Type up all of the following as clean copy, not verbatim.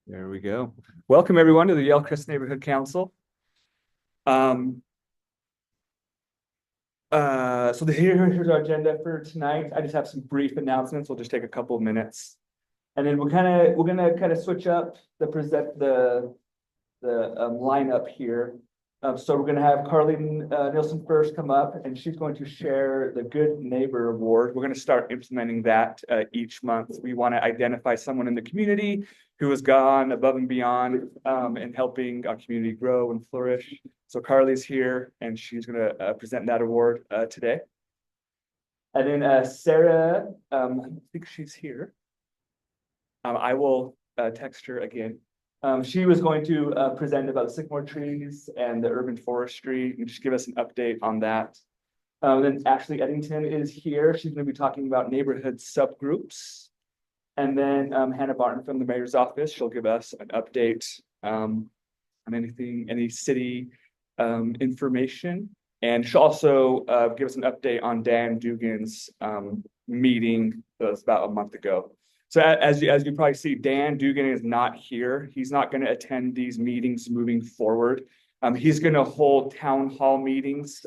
There we go. Welcome everyone to the Yale Crest Neighborhood Council. Um, here's our agenda for tonight. I just have some brief announcements. We'll just take a couple of minutes. And then we're gonna kind of switch up the lineup here. So we're gonna have Carly Nielsen first come up, and she's going to share the Good Neighbor Award. We're gonna start implementing that each month. We want to identify someone in the community who has gone above and beyond in helping our community grow and flourish. So Carly's here, and she's gonna present that award today. And then Sarah, I think she's here. I will text her again. She was going to present about the sycamore trees and the urban forestry and just give us an update on that. Then Ashley Eddington is here. She's going to be talking about neighborhood subgroups. And then Hannah Barton from the mayor's office, she'll give us an update on any city information. And she'll also give us an update on Dan Dugan's meeting that was about a month ago. So as you probably see, Dan Dugan is not here. He's not going to attend these meetings moving forward. He's going to hold town hall meetings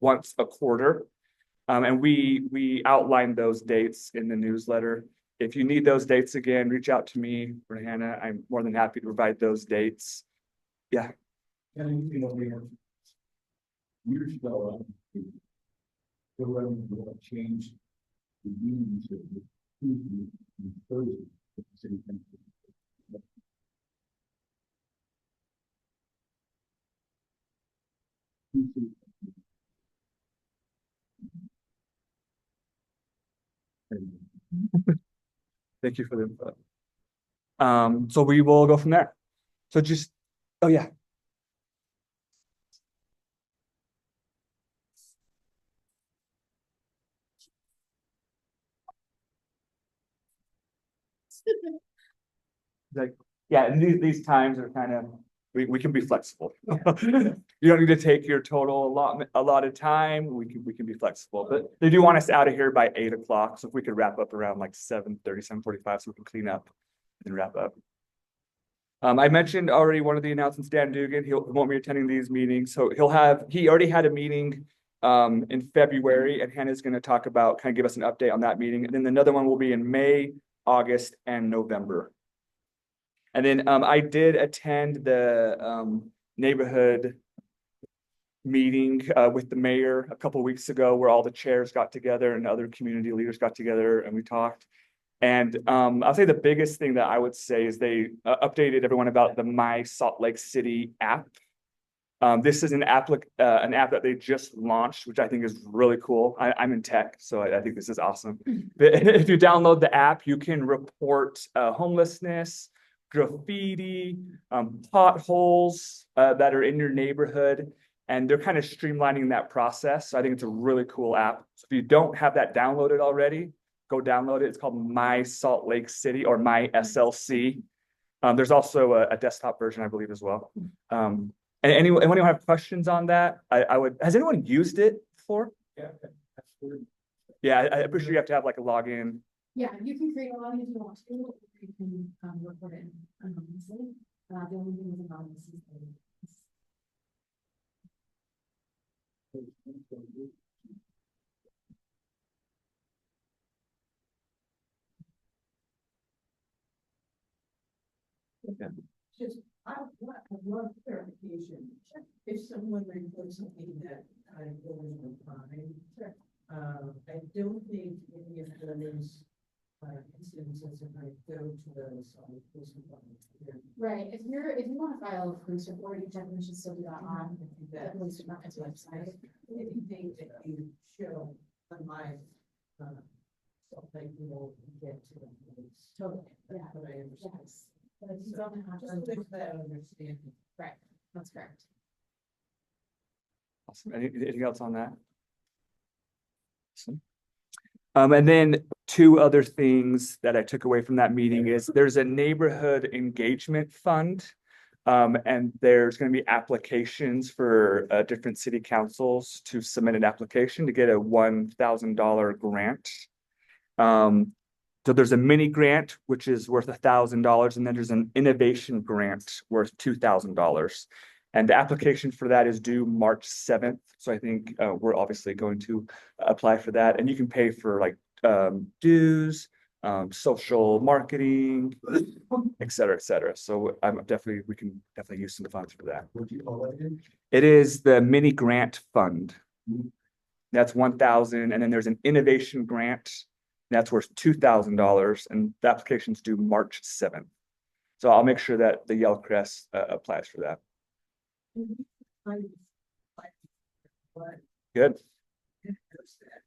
once a quarter. And we outlined those dates in the newsletter. If you need those dates again, reach out to me or Hannah. I'm more than happy to provide those dates. Yeah. And we have years ago, the revenue changed the means of the city. Thank you for the input. So we will go from there. So just, oh yeah. Like, yeah, and these times are kind of, we can be flexible. You don't need to take your total allotted time. We can be flexible, but they do want us out of here by 8 o'clock. So if we could wrap up around like 7:30, 7:45, so we can clean up and wrap up. I mentioned already one of the announcements, Dan Dugan, he won't be attending these meetings. So he already had a meeting in February, and Hannah's going to talk about, kind of give us an update on that meeting. And then another one will be in May, August, and November. And then I did attend the neighborhood meeting with the mayor a couple of weeks ago, where all the chairs got together and other community leaders got together and we talked. And I'll say the biggest thing that I would say is they updated everyone about the My Salt Lake City app. This is an app that they just launched, which I think is really cool. I'm in tech, so I think this is awesome. But if you download the app, you can report homelessness, graffiti, potholes that are in your neighborhood, and they're kind of streamlining that process. So I think it's a really cool app. So if you don't have that downloaded already, go download it. It's called My Salt Lake City, or My SLC. There's also a desktop version, I believe, as well. And anyone have questions on that? I would. Has anyone used it before? Yeah, that's good. Yeah, I'm pretty sure you have to have like a login. Yeah, you can create a login if you want to, or you can report it anonymously. The only thing with anonymous is just, I want clarification. If someone reports something that I don't find, I don't think any of those instances, if I go to those, police department. right. If you want to file a police report, you definitely should still do that on the police department's website. Anything that you show on my, something you will get to the police. Totally. That's Yeah. what I understand. Yes. But you don't have Just to. with that understanding. Right. That's correct. Awesome. Anything else on that? Awesome. And then two other things that I took away from that meeting is there's a neighborhood engagement fund. And there's going to be applications for different city councils to submit an application to get a $1,000 grant. So there's a mini grant, which is worth $1,000, and then there's an innovation grant worth $2,000. And the application for that is due March 7th. So I think we're obviously going to apply for that. And you can pay for like dues, social marketing, et cetera, et cetera. So we can definitely use some funds for that. What do you call that again? It is the mini grant fund. That's 1,000, and then there's an innovation grant. That's worth $2,000, and the application's due March 7th. So I'll make sure that the Yellowcrest applies for that. Good.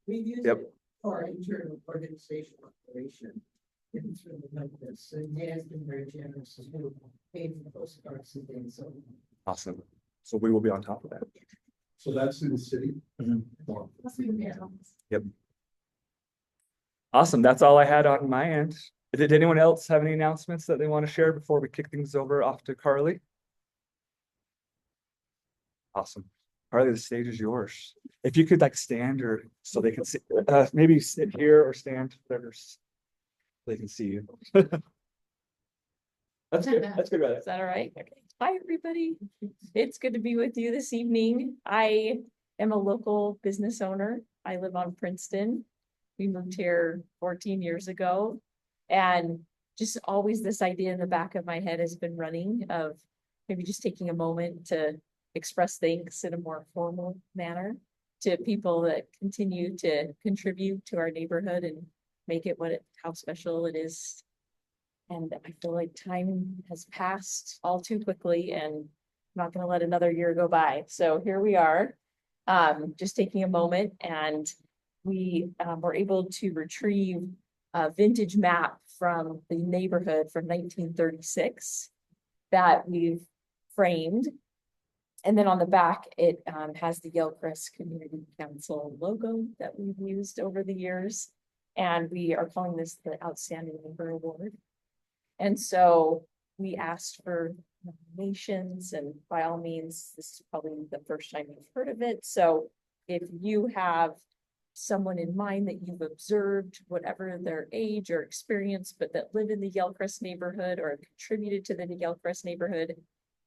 We use Yep. it for internal organizational operation. It's really like this, and Dan's been very generous as well, paying for postcards and things, so. Awesome. So we will be on top of that. So that's in the city? Must be in there. Yep. Awesome. That's all I had on my end. Did anyone else have any announcements that they want to share before we kick things over off to Carly? Awesome. Carly, the stage is yours. If you could like stand or so they can see, maybe sit here or stand, whatever. They can see you. That's good. That's good. Is that all right? Okay. Hi, everybody. It's good to be with you this evening. I am a local business owner. I live on Princeton. We moved here 14 years ago. And just always this idea in the back of my head has been running of maybe just taking a moment to express thanks in a more formal manner to people that continue to contribute to our neighborhood and make it how special it is. And I feel like time has passed all too quickly, and I'm not going to let another year go by. So here we are, just taking a moment, and we were able to retrieve a vintage map from the neighborhood from 1936 that we've framed. And then on the back, it has the Yellowcrest Community Council logo that we've used over the years. And we are calling this the Outstanding Neighbor Award. And so we asked for nominations, and by all means, this is probably the first time you've heard of it. So if you have someone in mind that you've observed, whatever their age or experience, but that live in the Yellowcrest neighborhood or contributed to the Yellowcrest neighborhood,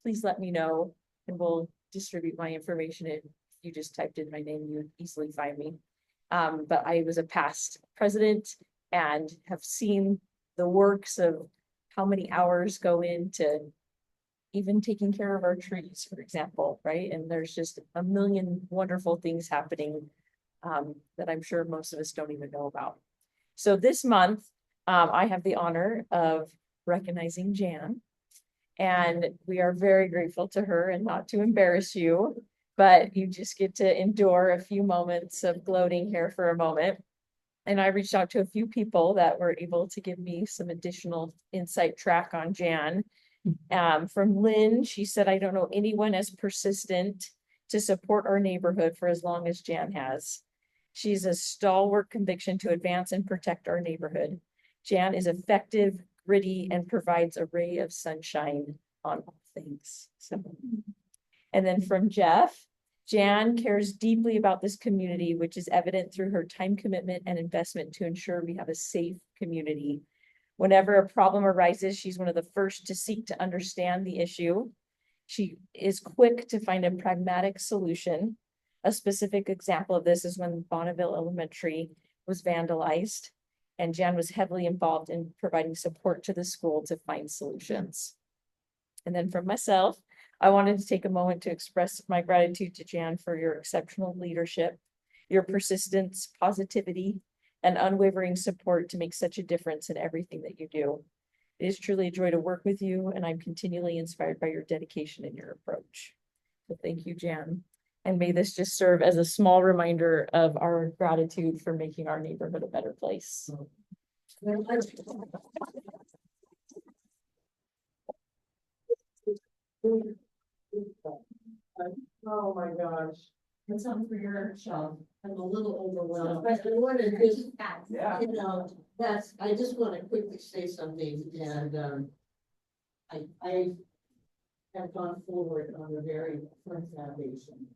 please let me know, and we'll distribute my information. If you just typed in my name, you would easily find me. But I was a past president and have seen the works of how many hours go into even taking care of our trees, for example, right? And there's just a million wonderful things happening that I'm sure most of us don't even know about. So this month, I have the honor of recognizing Jan, and we are very grateful to her, and not to embarrass you, but you just get to endure a few moments of gloating here for a moment. And I reached out to a few people that were able to give me some additional insight track on Jan. From Lynn, she said, I don't know anyone as persistent to support our neighborhood for as long as Jan has. She's a stalwart conviction to advance and protect our neighborhood. Jan is effective, gritty, and provides a ray of sunshine on all things. So, and then from Jeff, Jan cares deeply about this community, which is evident through her time commitment and investment to ensure we have a safe community. Whenever a problem arises, she's one of the first to seek to understand the issue. She is quick to find a pragmatic solution. A specific example of this is when Bonneville Elementary was vandalized, and Jan was heavily involved in providing support to the school to find solutions. And then from myself, I wanted to take a moment to express my gratitude to Jan for your exceptional leadership, your persistence, positivity, and unwavering support to make such a difference in everything that you do. It is truly a joy to work with you, and I'm continually inspired by your dedication and your approach. So thank you, Jan. And may this just serve as a small reminder of our gratitude for making our neighborhood a better place. Oh my gosh, It's on for your shelf. I'm a little overwhelmed, but I wanted to just, Yeah. you know, I just want to quickly say something, and I have gone forward on a very firm foundation.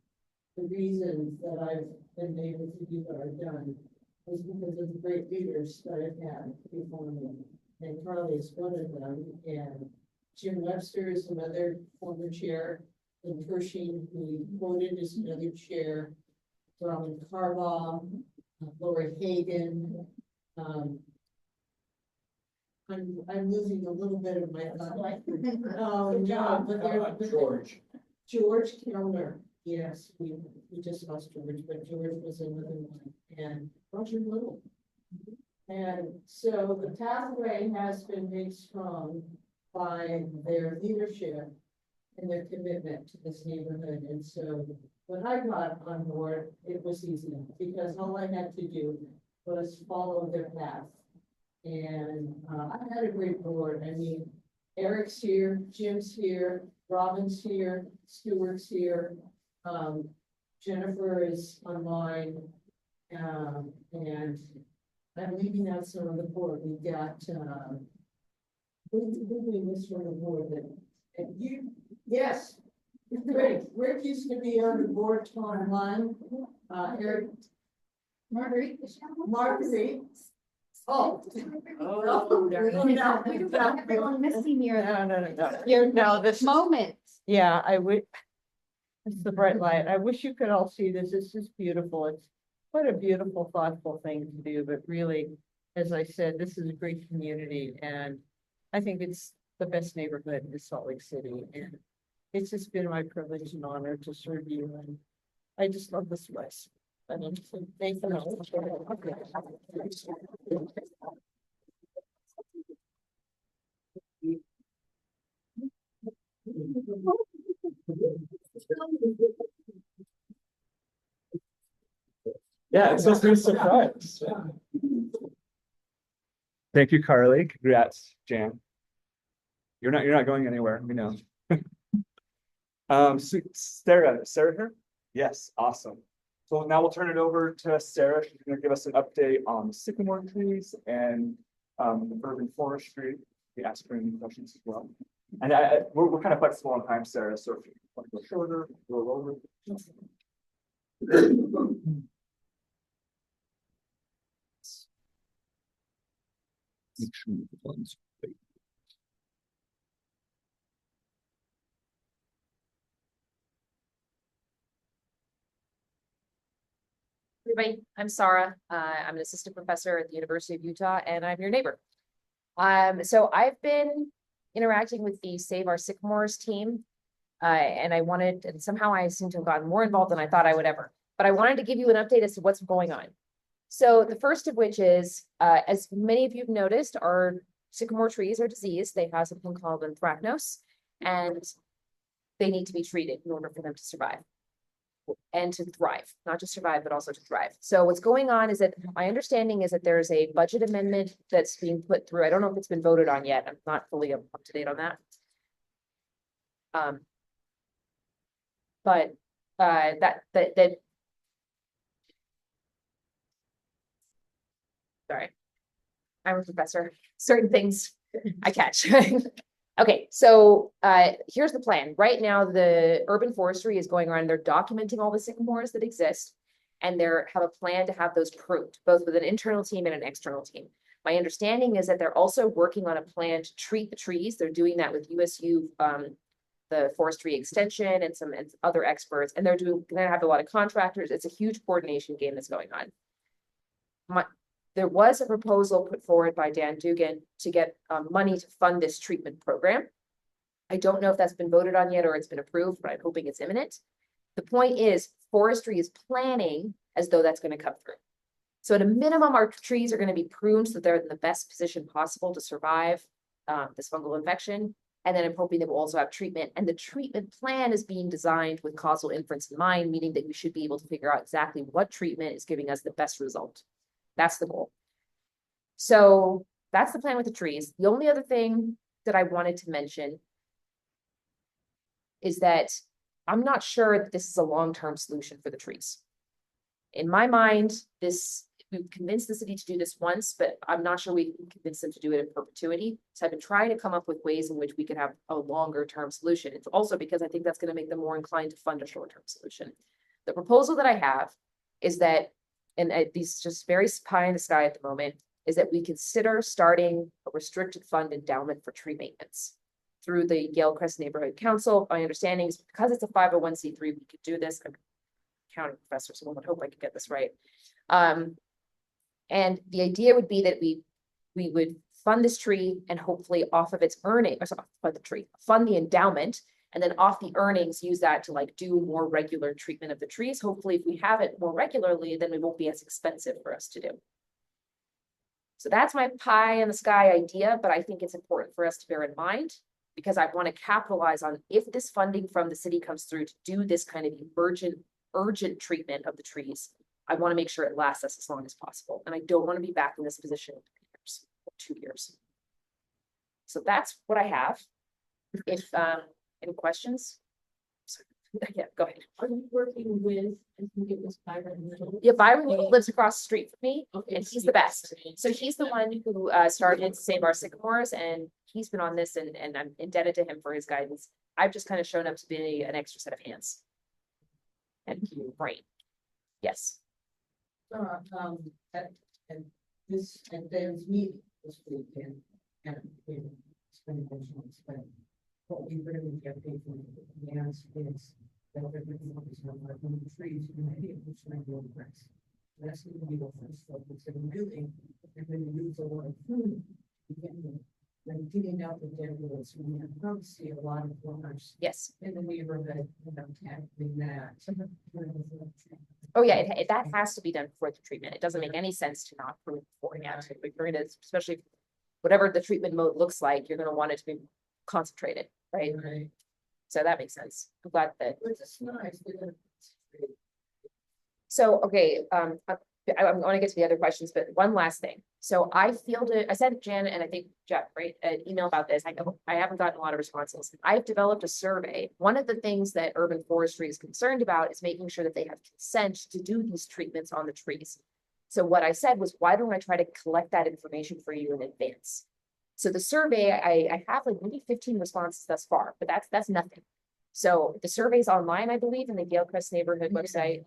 The reasons that I've been able to do what I've done is because of the great leaders that I've had before me. And Carly is one of them, and Jim Webster is another former chair, and Pershing, who voted as another chair, Robin Carlaw, Lori Hagan. I'm losing a little bit of my thought. Oh, no, but George Kellner, yes, we just lost George, but George was another one, and Roger Little. And so the pathway has been made strong by their leadership and their commitment to this neighborhood. And so when I got on board, it was easy because all I had to do was follow their path. And I had a great board. I mean, Eric's here, Jim's here, Robin's here, Stuart's here. Jennifer is online. And I'm leaving out some of the board. We've got, who we miss from the board that you, yes, great. Rick used to be on the board online. Eric. Marguerite. Oh. Everyone missing here. No. Here, no, this, Moment. yeah, I would. It's the bright light. I wish you could all see this. This is beautiful. It's what a beautiful, thoughtful thing to do, but really, as I said, this is a great community and I think it's the best neighborhood in Salt Lake City. And it's just been my privilege and honor to serve you. And I just love this place. I mean, thank you. Yeah, it's supposed to be a surprise. Thank you, Carly. Congrats, Jan. You're not going anywhere, we know. Sarah here? Yes, awesome. So now we'll turn it over to Sarah. She's gonna give us an update on the sycamore trees and urban forestry. We asked for any questions as well. And we're kind of flexible on time, Sarah, so if you want to go shorter, roll over. Make sure the buttons. Everybody, I'm Sarah. I'm an assistant professor at the University of Utah, and I'm your neighbor. So I've been interacting with the Save Our Sycamores team, and somehow I seem to have gotten more involved than I thought I would ever. But I wanted to give you an update as to what's going on. So the first of which is, as many of you have noticed, our sycamore trees are diseased. They have something called anthracnose, and they need to be treated in order for them to survive and to thrive, not just survive, but also to thrive. So what's going on is that my understanding is that there's a budget amendment that's being put through. I don't know if it's been voted on yet. I'm not fully up to date on that. But sorry, I'm a professor. Certain things I catch. Okay, so here's the plan. Right now, the urban forestry is going around. They're documenting all the sycamores that exist, and they have a plan to have those pruned, both with an internal team and an external team. My understanding is that they're also working on a plan to treat the trees. They're doing that with USU, the forestry extension, and some other experts, and they're going to have a lot of contractors. It's a huge coordination game that's going on. There was a proposal put forward by Dan Dugan to get money to fund this treatment program. I don't know if that's been voted on yet or it's been approved, but I'm hoping it's imminent. The point is, forestry is planning as though that's going to come through. So at a minimum, our trees are going to be pruned so that they're in the best position possible to survive this fungal infection. And then I'm hoping that we'll also have treatment. And the treatment plan is being designed with causal inference in mind, meaning that we should be able to figure out exactly what treatment is giving us the best result. That's the goal. So that's the plan with the trees. The only other thing that I wanted to mention is that I'm not sure that this is a long-term solution for the trees. In my mind, we've convinced the city to do this once, but I'm not sure we can convince them to do it in perpetuity. So I've been trying to come up with ways in which we could have a longer-term solution. It's also because I think that's going to make them more inclined to fund a short-term solution. The proposal that I have is that and these just very pie in the sky at the moment, is that we consider starting a restricted fund endowment for tree maintenance through the Yale Crest Neighborhood Council. My understanding is because it's a 501c3, we could do this. I'm a accounting professor, so I would hope I could get this right. And the idea would be that we would fund this tree and hopefully off of its earning, or sorry, fund the endowment, and then off the earnings, use that to like do more regular treatment of the trees. Hopefully, if we have it more regularly, then it won't be as expensive for us to do. So that's my pie in the sky idea, but I think it's important for us to bear in mind because I want to capitalize on if this funding from the city comes through to do this kind of urgent treatment of the trees. I want to make sure it lasts us as long as possible. And I don't want to be back in this position in 3 years or 2 years. So that's what I have. If any questions? Yeah, go ahead. Are you working with, I think it was Byron Little? Yeah, Byron lives across the street from me, Okay, and so he's you the best. guys are- So he's the one who started Save Our Sycamores, and he's been on this, and I'm indebted to him for his guidance. I've just kind of shown up to be an extra set of hands. And brain. Yes. At this, at Dan's meeting this weekend, and spend what we really get paid for the answer is that everything is on like one of the trees, maybe which might be on the grass. That's going to be the first step. Instead of building, they're going to use a lot of food. Like digging out the dead woods, we have probably see a lot of farmers Yes. in the neighborhood, tackling that. Oh, yeah, that has to be done before the treatment. It doesn't make any sense to not prove beforehand. If you're gonna, especially whatever the treatment mode looks like, you're gonna want it to be concentrated, right? Right. So that makes sense. I'm glad that. Which is nice. So, okay, I want to get to the other questions, but one last thing. So I sent Jen and I think Jeff, right, an email about this. I haven't gotten a lot of responses. I've developed a survey. One of the things that urban forestry is concerned about is making sure that they have consent to do these treatments on the trees. So what I said was, why don't I try to collect that information for you in advance? So the survey, I have like maybe 15 responses thus far, but that's nothing. So the survey's online, I believe, in the Gale Crest neighborhood website.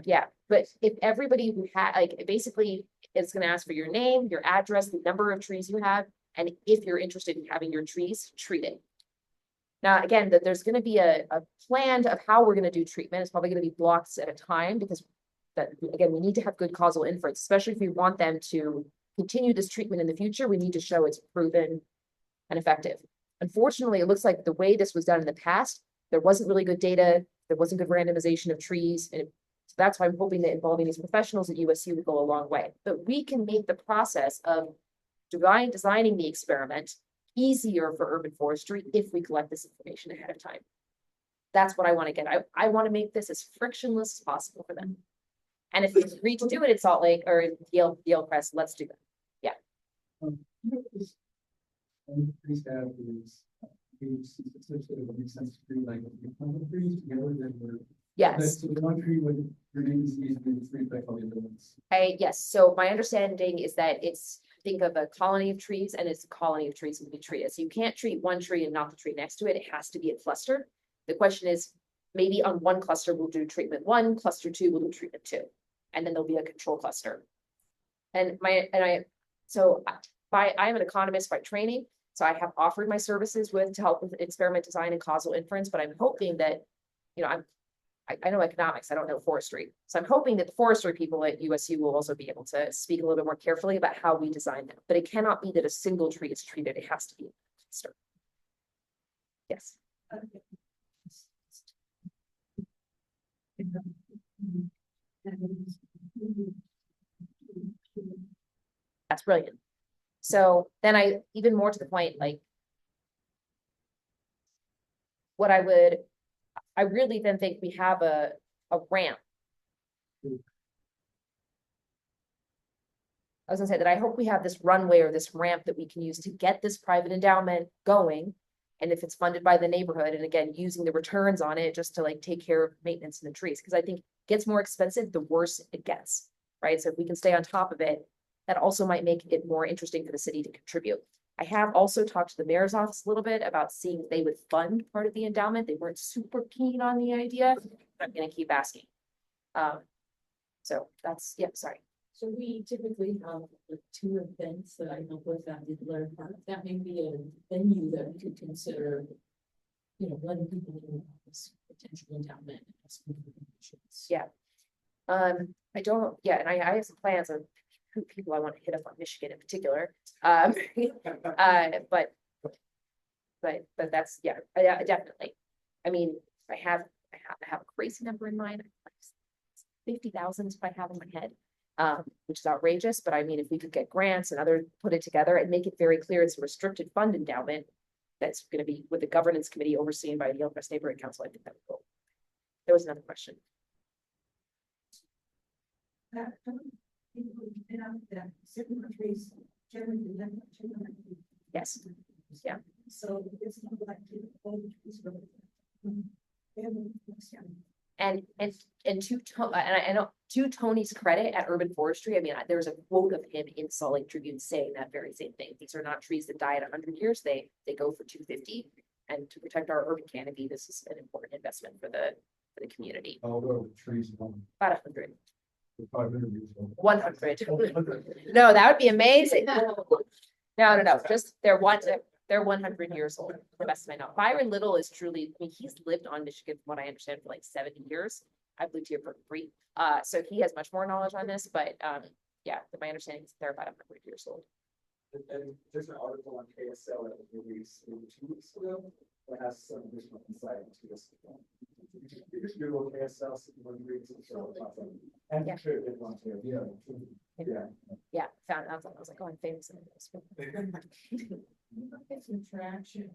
Yeah, but if everybody who had, like, basically, it's gonna ask for your name, your address, the number of trees you have, and if you're interested in having your trees treated. Now, again, that there's gonna be a plan of how we're gonna do treatment. It's probably gonna be blocks at a time because that, again, we need to have good causal inference, especially if we want them to continue this treatment in the future. We need to show it's proven and effective. Unfortunately, it looks like the way this was done in the past, there wasn't really good data, there wasn't good randomization of trees, and so that's why I'm hoping that involving these professionals at USU would go a long way. But we can make the process of designing the experiment easier for urban forestry if we collect this information ahead of time. That's what I want to get. I want to make this as frictionless as possible for them. And if we agree to do it at Salt Lake or Yale Crest, let's do that. Trees have is essentially what makes sense to do like trees together then we're. Yes. So the one tree would remain diseased and the tree by all the other ones. Yes, so my understanding is that think of a colony of trees and it's a colony of trees will be treated. So you can't treat one tree and not the tree next to it. It has to be a cluster. The question is, maybe on one cluster we'll do treatment 1, cluster 2 will do treatment 2. And then there'll be a control cluster. I'm an economist by training. So I have offered my services to help with experiment design and causal inference, but I'm hoping that, I know economics, I don't know forestry. So I'm hoping that the forestry people at USU will also be able to speak a little bit more carefully about how we design them. But it cannot be that a single tree is treated. It has to be a cluster. Yes. That's brilliant. So then even more to the point, like I really then think we have a ramp. I was gonna say that I hope we have this runway or this ramp that we can use to get this private endowment going. And if it's funded by the neighborhood, and again, using the returns on it just to like take care of maintenance in the trees, because I think it gets more expensive, the worse it gets, right? So if we can stay on top of it, that also might make it more interesting for the city to contribute. I have also talked to the mayor's office a little bit about seeing if they would fund part of the endowment. They weren't super keen on the idea, but I'm gonna keep asking. So that's, yeah, sorry. So we typically have like 2 events that I know with that particular part. That may be a venue that we could consider. You know, letting people know this potential endowment. Yeah. I don't, yeah, and I have some plans on who people I want to hit up on Michigan in particular. But that's, yeah, I definitely. I mean, I have a crazy number in mind. 50,000 if I have in my head, which is outrageous, but I mean, if we could get grants and other, put it together and make it very clear it's a restricted fund endowment that's gonna be with the governance committee overseen by the Hillcrest Neighborhood Council, I think that would go. There was another question. Certain countries generally do that. Yes, yeah. So it's not like. And I know to Tony's credit at Urban Forestry, I mean, there was a quote of him in Salt Lake Tribune saying that very same thing. These are not trees that die at 100 years. They go for 250. And to protect our urban canopy, this is an important investment for the community. Although trees, About 100. 500 years old. 100. No, that would be amazing. No. Just they're 100 years old. The best of my knowledge. Byron Little is truly. I mean, he's lived on Michigan, from what I understand, for like 70 years. I've lived here for 3. So he has much more knowledge on this. But yeah, my understanding is they're about 100 years old. And there's an article on KSL that was released 2 weeks ago that has some additional insight into this. You just Google KSL, and Yeah. sure, it's on here. Yeah. Yeah, found out. I was like, oh, I'm famous. In this. Get some traction.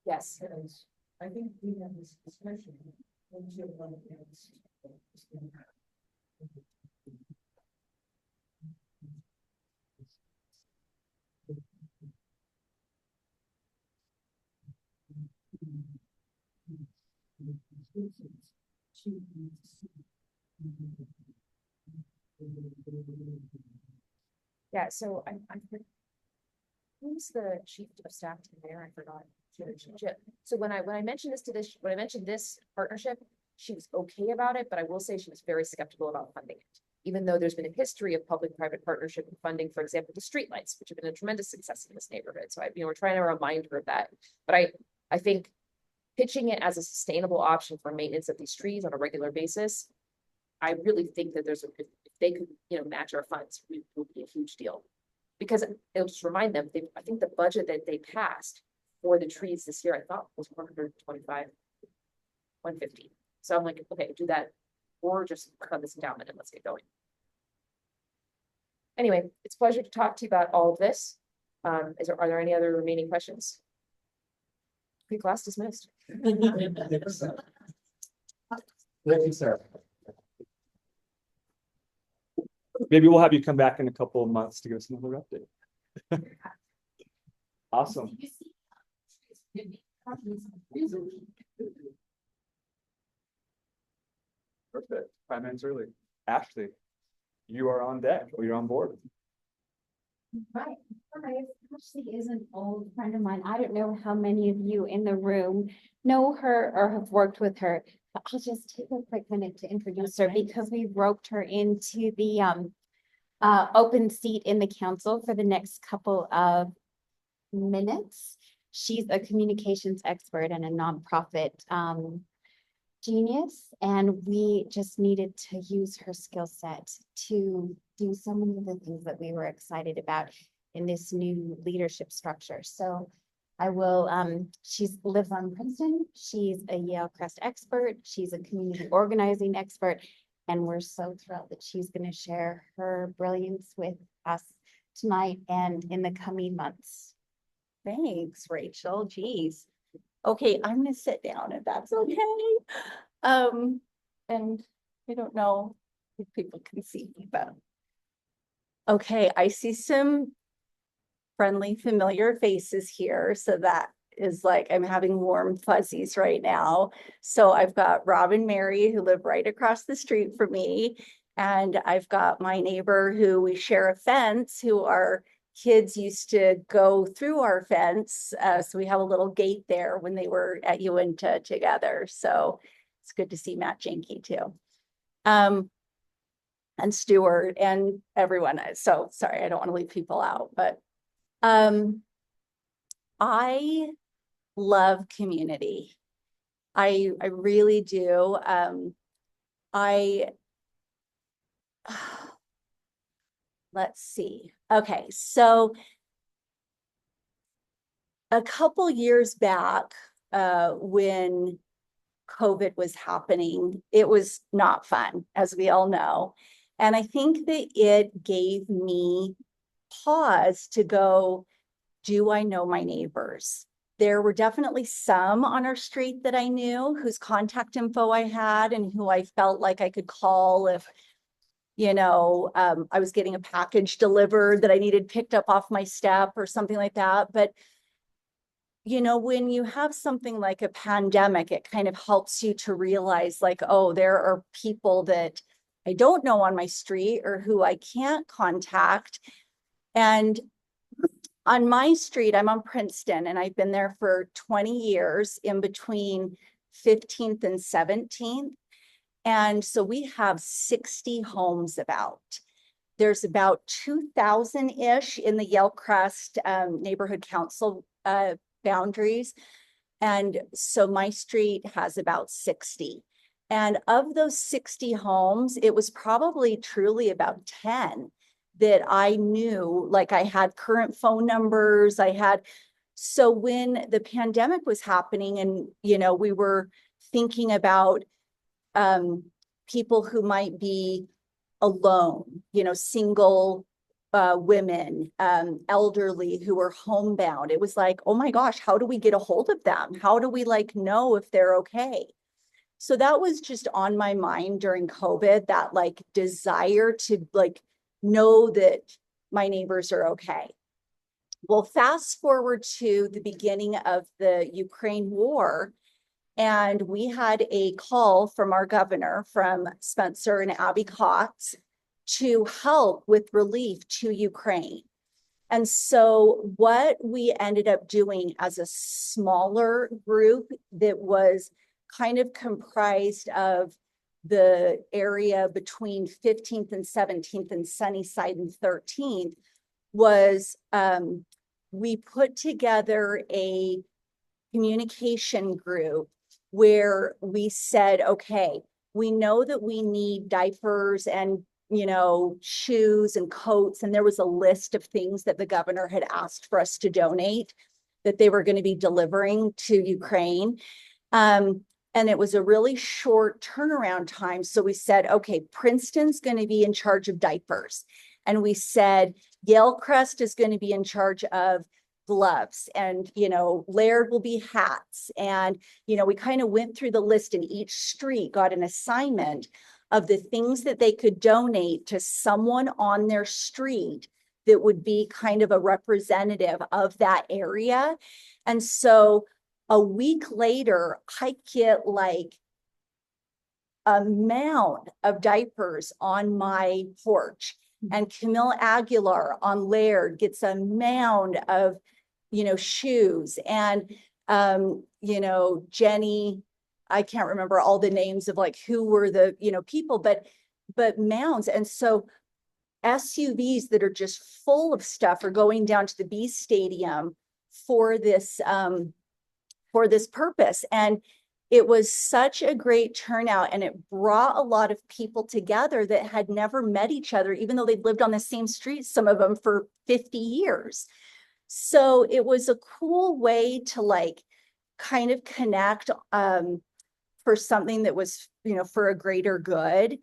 Yes. Because I think we have this discussion. Yeah, so I'm who's the chief of staff to the mayor? I forgot. So when I mentioned when I mentioned this partnership, she was okay about it, but I will say she was very skeptical about funding it. Even though there's been a history of public-private partnership and funding, for example, the streetlights, which have been a tremendous success in this neighborhood. So we're trying to remind her of that. But I think pitching it as a sustainable option for maintenance of these trees on a regular basis, I really think that if they could, match our funds, it would be a huge deal. Because it'll just remind them, I think the budget that they passed for the trees this year, I thought was 125, 150. So I'm like, okay, do that, or just cut this endowment and let's get going. Anyway, it's a pleasure to talk to you about all of this. Are there any other remaining questions? Class dismissed. Thank you, sir. Maybe we'll have you come back in a couple of months to give us another update. Awesome. Perfect. 5 minutes early. Ashley, you are on deck, or you're on board. Right. Ashley is an old friend of mine. I don't know how many of you in the room know her or have worked with her, but I'll just take a quick minute to introduce her because we roped her into the open seat in the council for the next couple of minutes. She's a communications expert and a nonprofit genius, and we just needed to use her skill set to do so many of the things that we were excited about in this new leadership structure. So I will, she lives on Princeton. She's a Yale Crest expert. She's a community organizing expert. And we're so thrilled that she's going to share her brilliance with us tonight and in the coming months. Thanks, Rachel. Geez. Okay, I'm gonna sit down if that's okay. And I don't know if people can see me, but okay, I see some friendly, familiar faces here. So that is like, I'm having warm fuzzies right now. So I've got Rob and Mary who live right across the street from me. And I've got my neighbor who we share a fence, who are kids used to go through our fence. So we have a little gate there when they were at Uinta together. So it's good to see Matt Jenke too. And Stuart and everyone. So sorry, I don't want to leave people out, but I love community. I really do. Let's see. Okay, so a couple years back, when COVID was happening, it was not fun, as we all know. And I think that it gave me pause to go, do I know my neighbors? There were definitely some on our street that I knew, whose contact info I had and who I felt like I could call if, I was getting a package delivered that I needed picked up off my step or something like that. But, when you have something like a pandemic, it kind of helps you to realize like, oh, there are people that I don't know on my street or who I can't contact. And on my street, I'm on Princeton, and I've been there for 20 years in between 15th and 17th. And so we have 60 homes about. There's about 2,000-ish in the Yellcrest Neighborhood Council boundaries. And so my street has about 60. And of those 60 homes, it was probably truly about 10 that I knew, like I had current phone numbers, so when the pandemic was happening and, we were thinking about people who might be alone, single women, elderly who are homebound. It was like, oh my gosh, how do we get a hold of them? How do we know if they're okay? So that was just on my mind during COVID, that desire to know that my neighbors are okay. Well, fast forward to the beginning of the Ukraine war, and we had a call from our governor, from Spencer and Abby Cox, to help with relief to Ukraine. And so what we ended up doing as a smaller group that was kind of comprised of the area between 15th and 17th and Sunnyside and 13th was we put together a communication group where we said, okay, we know that we need diapers and shoes and coats. And there was a list of things that the governor had asked for us to donate that they were going to be delivering to Ukraine. And it was a really short turnaround time. So we said, okay, Princeton's going to be in charge of diapers. And we said, Yellcrest is going to be in charge of gloves, and, Laird will be hats. And, we kind of went through the list, and each street got an assignment of the things that they could donate to someone on their street that would be kind of a representative of that area. And so a week later, I get a mound of diapers on my porch. And Camille Aguilar on Laird gets a mound of, shoes. And, Jenny, I can't remember all the names of who were the, people, but mounds. And so SUVs that are just full of stuff are going down to the B Stadium for this purpose. And it was such a great turnout, and it brought a lot of people together that had never met each other, even though they'd lived on the same street, some of them for 50 years. So it was a cool way to kind of connect for something that was, for a greater good.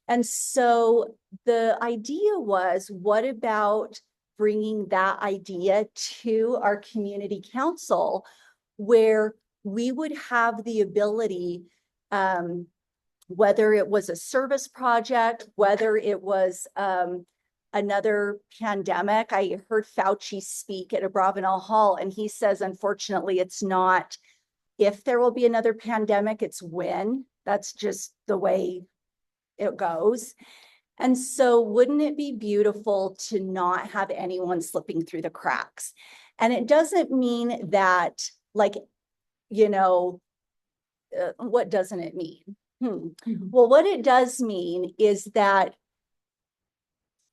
And so the idea was, what about bringing that idea to our community council, where we would have the ability, whether it was a service project, whether it was another pandemic. I heard Fauci speak at Abravanel Hall, and he says, unfortunately, it's not if there will be another pandemic, it's when. That's just the way it goes. And so wouldn't it be beautiful to not have anyone slipping through the cracks? And it doesn't mean that, like, you know, what doesn't it mean? Well, what it does mean is that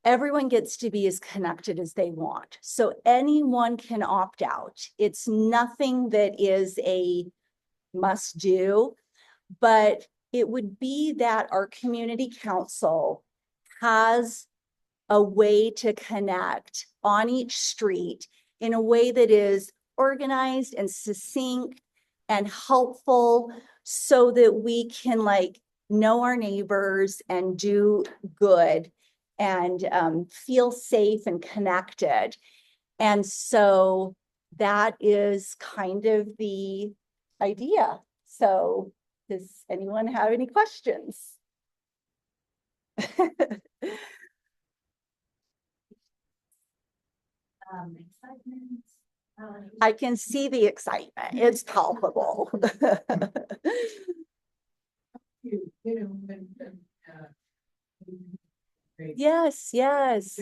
everyone gets to be as connected as they want. So anyone can opt out. It's nothing that is a must do, but it would be that our community council has a way to connect on each street in a way that is organized and succinct and helpful so that we can like know our neighbors and do good and feel safe and connected. And so that is kind of the idea. So does anyone have any questions? I can see the excitement. It's palpable. You know, when, Yes, yes.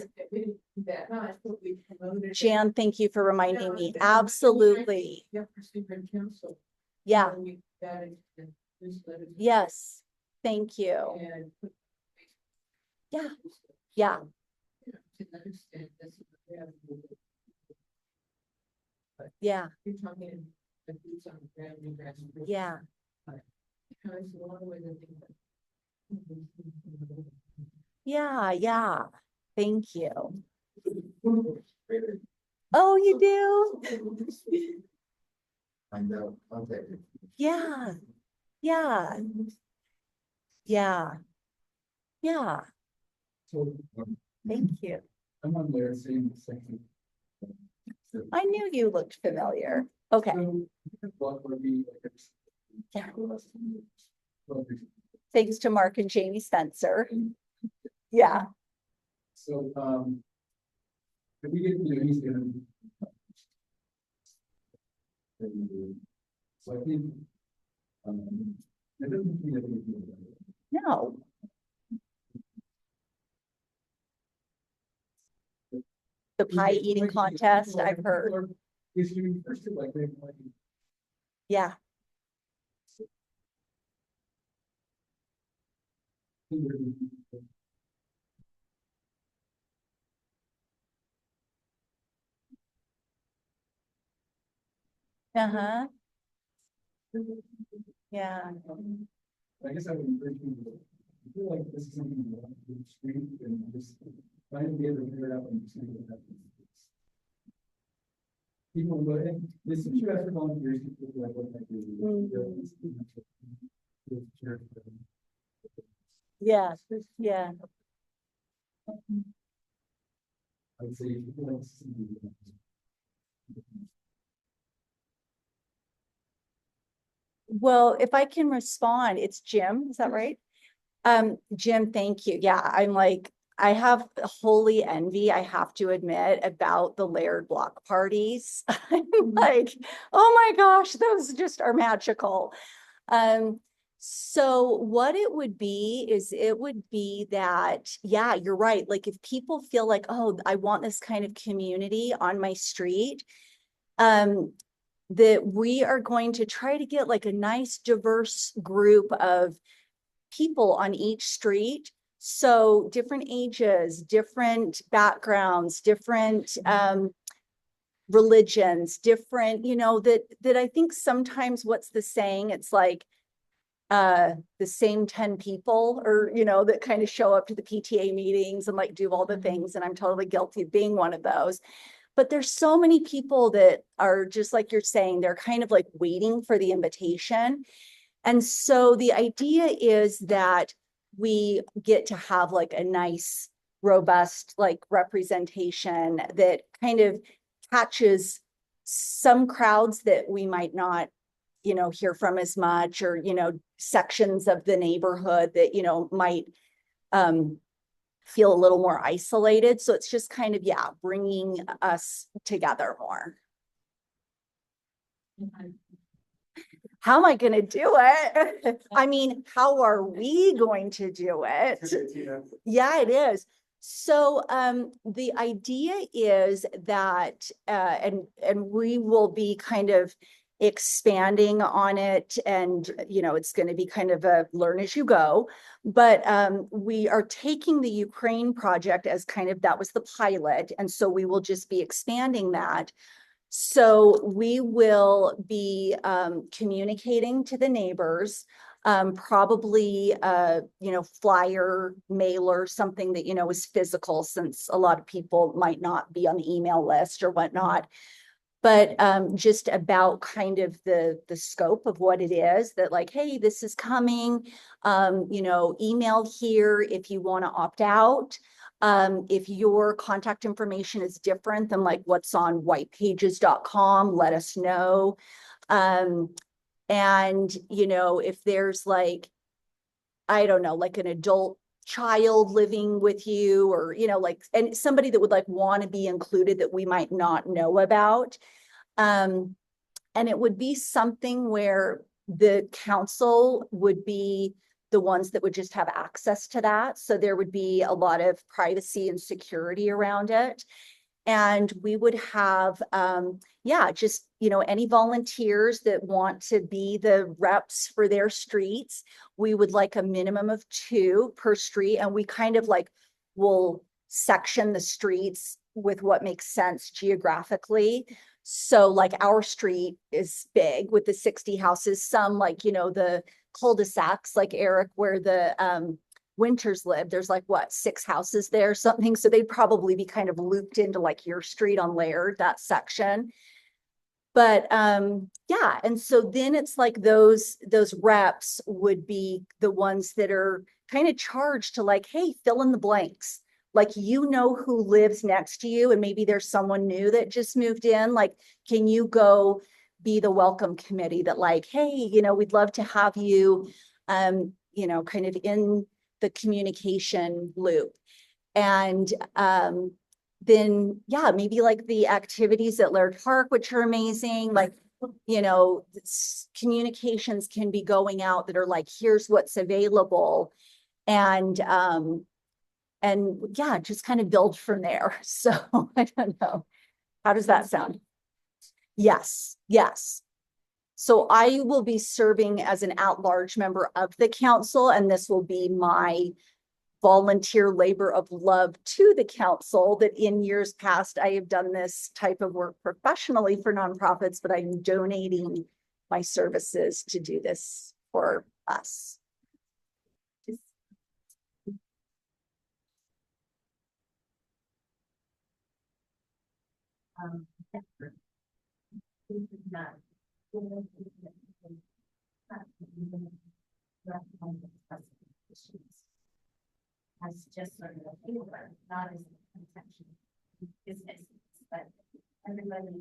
That's what we promoted. Jan, thank you for reminding me. Absolutely. Yeah, for student council. Yeah, We got it in newsletters. yes. Thank you. And Yeah, yeah, to understand this. yeah, You're talking the boots on the ground, and grassroots. yeah. Because a lot of ways I think that. Yeah, yeah. Thank you. Oh, you do? I know, okay. Yeah, yeah, yeah, yeah. So, Thank you. I'm on there saying the second. I knew you looked familiar. Okay. So, what would be like Yeah. Well, Thanks to Mark and Jamie Spencer. Yeah, so, if we get, you know, he's gonna. So I think, it doesn't feel like anything. no. The pie eating contest, I've heard. Is you first like, Yeah, uh-huh. Yeah, I guess I would encourage people to feel like this is something you want to do street and just try to be able to figure it out and just make it happen. People go, hey, this is you guys for volunteers. People like what I do. yeah, yeah. I'd say people like to see. Well, if I can respond, it's Jim, is that right? Jim, thank you. Yeah, I'm like, I have holy envy, I have to admit, about the layered block parties. I'm like, oh my gosh, those just are magical. So what it would be is it would be that, yeah, you're right. Like if people feel like, oh, I want this kind of community on my street, that we are going to try to get like a nice diverse group of people on each street. So different ages, different backgrounds, different religions, different, you know, that I think sometimes what's the saying? It's like the same 10 people or, you know, that kind of show up to the PTA meetings and like do all the things. And I'm totally guilty of being one of those. But there's so many people that are just like you're saying, they're kind of like waiting for the invitation. And so the idea is that we get to have like a nice, robust, like representation that kind of catches some crowds that we might not, you know, hear from as much, or, you know, sections of the neighborhood that, you know, might feel a little more isolated. So it's just kind of, yeah, bringing us together more. how am I gonna do it? I mean, how are we going to do it? Yeah, it is. So the idea is that and we will be kind of expanding on it, and it's going to be kind of a learn as you go. But we are taking the Ukraine project as kind of, that was the pilot, and so we will just be expanding that. So we will be communicating to the neighbors, probably flyer, mailer, something that is physical, since a lot of people might not be on the email list or whatnot. But just about kind of the scope of what it is, that like, hey, this is coming, email here if you want to opt out. If your contact information is different than like what's on whitepages.com, let us know. And if there's like, I don't know, like an adult child living with you, or and somebody that would like want to be included that we might not know about. And it would be something where the council would be the ones that would just have access to that. So there would be a lot of privacy and security around it. And we would have, just, any volunteers that want to be the reps for their streets. We would like a minimum of 2 per street. And we kind of like will section the streets with what makes sense geographically. So like our street is big with the 60 houses, some like, the cul-de-sacs, like Eric, where the Winters live, there's like what, 6 houses there, something. So they'd probably be kind of looped into like your street on Laird, that section. But yeah, and so then it's like those reps would be the ones that are kind of charged to like, hey, fill in the blanks. Like, who lives next to you, and maybe there's someone new that just moved in. Like, can you go be the welcome committee that like, hey, we'd love to have you, kind of in the communication loop. And then, yeah, maybe like the activities at Laird Park, which are amazing. Like, communications can be going out that are like, here's what's available. And yeah, just kind of build from there. So I don't know. How does that sound? Yes, yes. So I will be serving as an at-large member of the council, and this will be my volunteer labor of love to the council, that in years past, I have done this type of work professionally for nonprofits, but I'm donating my services to do this for us. As just sort of a favor, not as a protection business, but everybody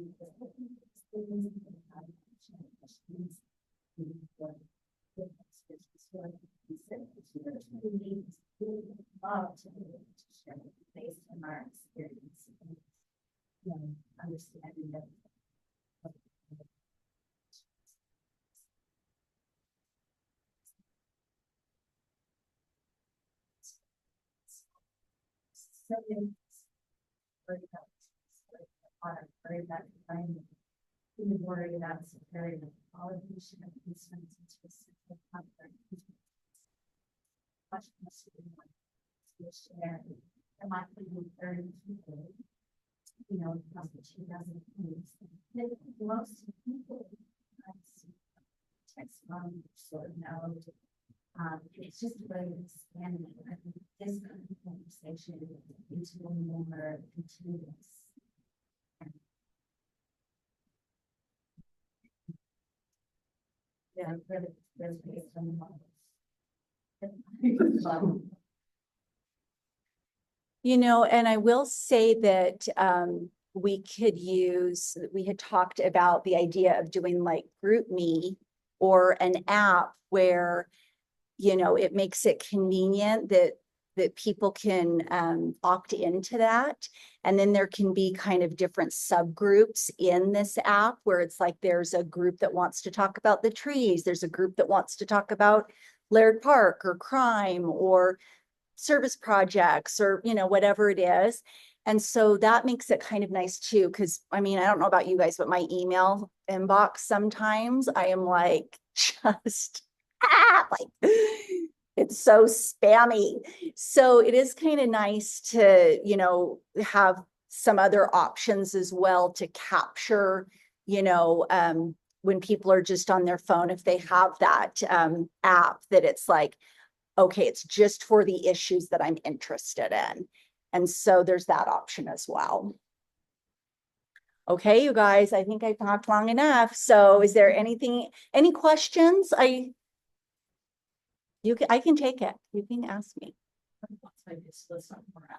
based on our experience, understanding that. Worry about securing the qualification of concerns into a simple contract. Much more share the monthly 30 people, from the 2000 most people text from sort of know. It's just a way of expanding this kind of conversation into a more continuous. Yeah, there's based on the models. And I will say that we had talked about the idea of doing like GroupMe or an app where, it makes it convenient that that people can opt into that. And then there can be kind of different subgroups in this app where it's like there's a group that wants to talk about the trees. There's a group that wants to talk about Laird Park or crime or service projects or, you know, whatever it is. And so that makes it kind of nice too, because I mean, I don't know about you guys, but my email inbox sometimes I am like just like it's so spammy. So it is kind of nice to, you know, have some other options as well to capture, you know, when people are just on their phone, if they have that app that it's like, okay, it's just for the issues that I'm interested in. And so there's that option as well. Okay, you guys, I think I talked long enough. So is there anything, any questions? I can take it. You can ask me.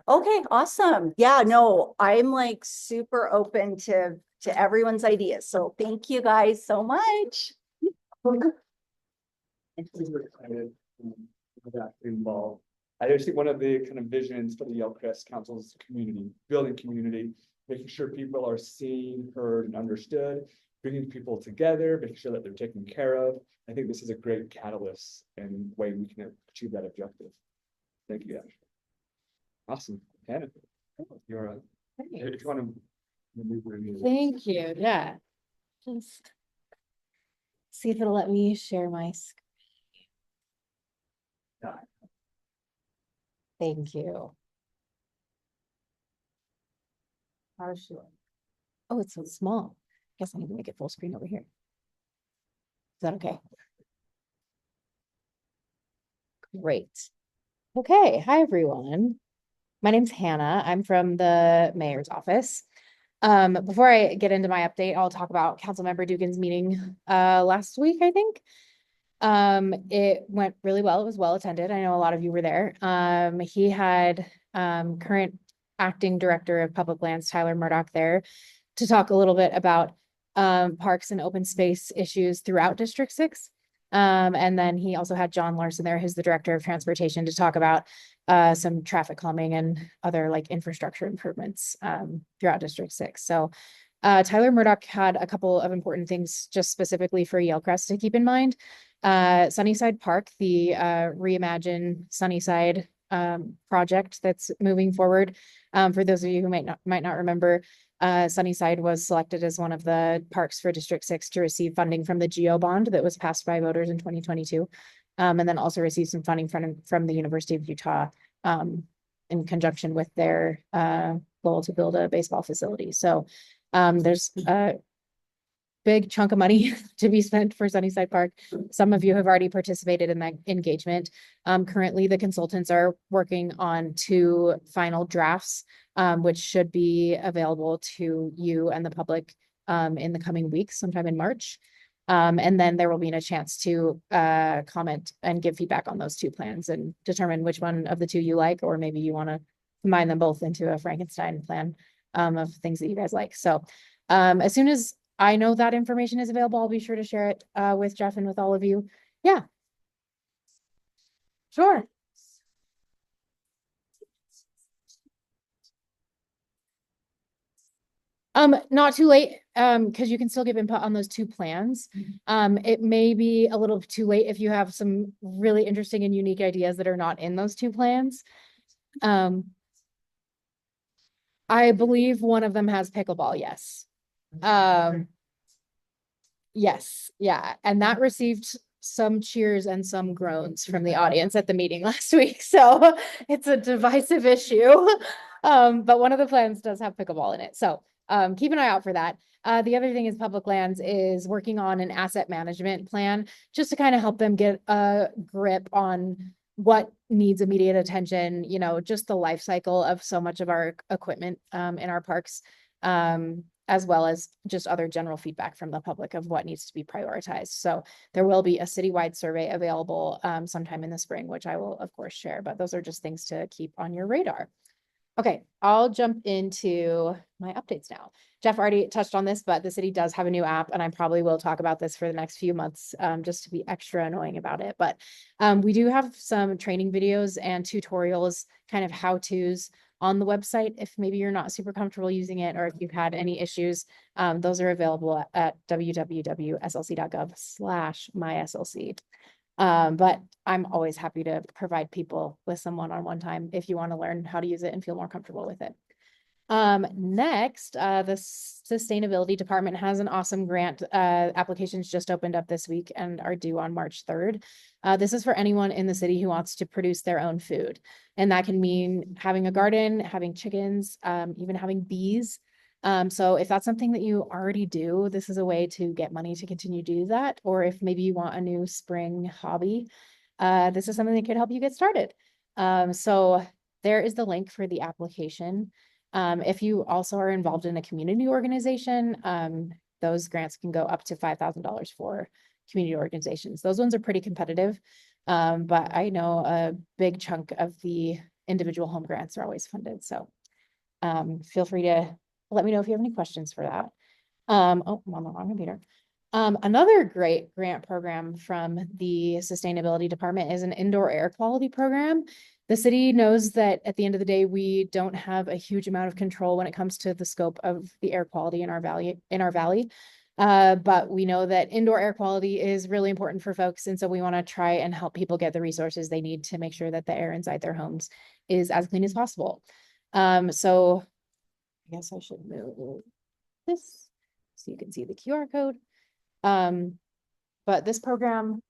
Okay, awesome. Yeah, no, I'm like super open to everyone's ideas. So thank you guys so much. That involved. I just think one of the kind of visions for the Yellowcrest Council is community, building community, making sure people are seen, heard, and understood, bringing people together, making sure that they're taken care of. I think this is a great catalyst and way we can achieve that objective. Thank you, Ashley. Awesome. Hannah, you're on. If you want to. Thank you, yeah. Just see if it'll let me share my screen. Thank you. Oh, sure. Oh, it's so small. Guess I need to make it full screen over here. Is that okay? Great. Okay, hi everyone. My name's Hannah. I'm from the mayor's office. Before I get into my update, I'll talk about Councilmember Dugan's meeting last week, I think. It went really well. It was well attended. I know a lot of you were there. He had current acting director of public lands, Tyler Murdoch, there to talk a little bit about parks and open space issues throughout District 6. And then he also had John Larson there, who's the director of transportation, to talk about some traffic calming and other like infrastructure improvements throughout District 6. So Tyler Murdoch had a couple of important things just specifically for Yellowcrest to keep in mind. Sunnyside Park, the Reimagine Sunnyside project that's moving forward. For those of you who might not remember, Sunnyside was selected as one of the parks for District 6 to receive funding from the GEO bond that was passed by voters in 2022. And then also received some funding from the University of Utah in conjunction with their goal to build a baseball facility. So there's a big chunk of money to be spent for Sunnyside Park. Some of you have already participated in that engagement. Currently, the consultants are working on 2 final drafts, which should be available to you and the public in the coming weeks, sometime in March. And then there will be a chance to comment and give feedback on those 2 plans and determine which one of the 2 you like, or maybe you want to combine them both into a Frankenstein plan of things that you guys like. So as soon as I know that information is available, I'll be sure to share it with Jeff and with all of you. Yeah. Sure. Not too late, because you can still give input on those 2 plans. It may be a little too late if you have some really interesting and unique ideas that are not in those 2 plans. I believe one of them has pickleball, yes. Yes, yeah, and that received some cheers and some groans from the audience at the meeting last week, so it's a divisive issue. But one of the plans does have pickleball in it, so keep an eye out for that. The other thing is Public Lands is working on an asset management plan just to kind of help them get a grip on what needs immediate attention, you know, just the life cycle of so much of our equipment in our parks, as well as just other general feedback from the public of what needs to be prioritized. So there will be a citywide survey available sometime in the spring, which I will of course share, but those are just things to keep on your radar. Okay, I'll jump into my updates now. Jeff already touched on this, but the city does have a new app, and I probably will talk about this for the next few months, just to be extra annoying about it. But we do have some training videos and tutorials, kind of how-tos on the website. If maybe you're not super comfortable using it, or if you've had any issues, those are available at www.slc.gov/myslc. But I'm always happy to provide people with some one-on-one time if you want to learn how to use it and feel more comfortable with it. Next, the sustainability department has an awesome grant. Applications just opened up this week and are due on March 3rd. This is for anyone in the city who wants to produce their own food. And that can mean having a garden, having chickens, even having bees. So if that's something that you already do, this is a way to get money to continue to do that. Or if maybe you want a new spring hobby, this is something that could help you get started. So there is the link for the application. If you also are involved in a community organization, those grants can go up to $5,000 for community organizations. Those ones are pretty competitive. But I know a big chunk of the individual home grants are always funded. So feel free to let me know if you have any questions for that. Oh, I'm on the wrong computer. Another great grant program from the sustainability department is an indoor air quality program. The city knows that at the end of the day, we don't have a huge amount of control when it comes to the scope of the air quality in our valley. But we know that indoor air quality is really important for folks. And so we want to try and help people get the resources they need to make sure that the air inside their homes is as clean as possible. So I guess I should move this so you can see the QR code. But this program